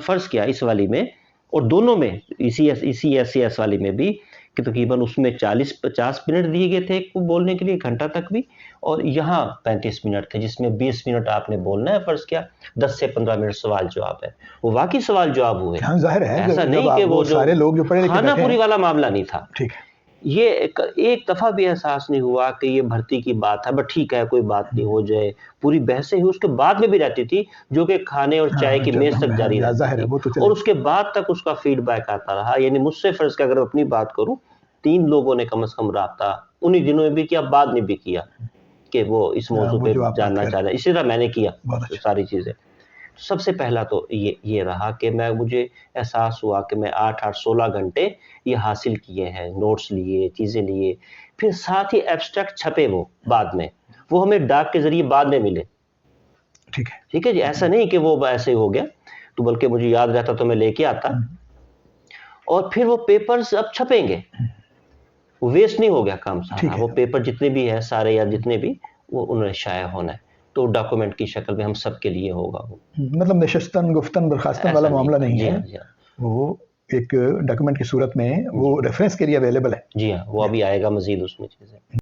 फ़र्ज़ किया इस वाली में और दोनों में इसी एससीएस वाली में भी कि तकरीबन उसमें 40-50 मिनट दिए गए थे को बोलने के लिए, घंटा तक भी, और यहाँ 35 मिनट थे जिसमें 20 मिनट आपने बोलना है, फ़र्ज़ किया 10 से 15 मिनट सवाल जवाब है। वो वाक़ई सवाल जवाब हुए। हाँ, ज़ाहिर है ऐसा जब नहीं आप कि वो जो सारे लोग जो पढ़े लिखे बैठे खानापुरी हैं। वाला मामला नहीं था। ठीक है। ये एक दफ़ा भी एहसास नहीं हुआ कि ये भर्ती की बात है, बट ठीक है कोई बात नहीं, हो जाए। पूरी बहसें हुई उसके बाद में भी रहती थी, जो कि खाने और हाँ, चाय की मेज़ तक जारी रहती ज़ाहिर है थी वो तो और चलेगा। उसके बाद तक उसका फ़ीडबैक आता रहा। यानी मुझसे फ़र्ज़ किया, अगर अपनी बात करूँ, 3 लोगों ने कम से कम राब्ता उन्हीं दिनों में भी किया, बाद में भी किया कि वो इस मौज़ू वो पे जो आप बात जानना कर चाह रहे रहे हैं। इसी तरह मैंने किया हैं, बहुत अच्छा। सारी चीज़ें। सबसे पहला तो ये रहा कि मुझे एहसास हुआ कि मैं 8-8 16 घंटे ये हासिल किए हैं, नोट्स लिए, चीज़ें लिए, फिर साथ ही एब्स्ट्रैक्ट छपे वो बाद में, वो हमें डाक के ज़रिए बाद में मिले। ठीक है। ठीक है जी, ऐसा नहीं कि वो ऐसे ही हो गया, तो बल्कि मुझे याद रहता तो मैं लेके आता और फिर वो पेपर्स अब छपेंगे। वो वेस्ट नहीं हो गया काम ठीक सारा, है। वो पेपर जितने भी हैं सारे या जितने भी, वो उन्होंने शाया होना है। तो डॉक्यूमेंट की शक्ल में हम सबके लिए होगा वो। मतलब नशिस्तन, गुफ्तन, बर्खास्तन वाला ऐसा नहीं मामला था। नहीं जी है। हाँ, जी हाँ। वो एक डॉक्यूमेंट की सूरत में वो जी। रेफरेंस के लिए अवेलेबल है। जी हाँ, वो अभी आएगा मज़ीद उसमें चीज़ें।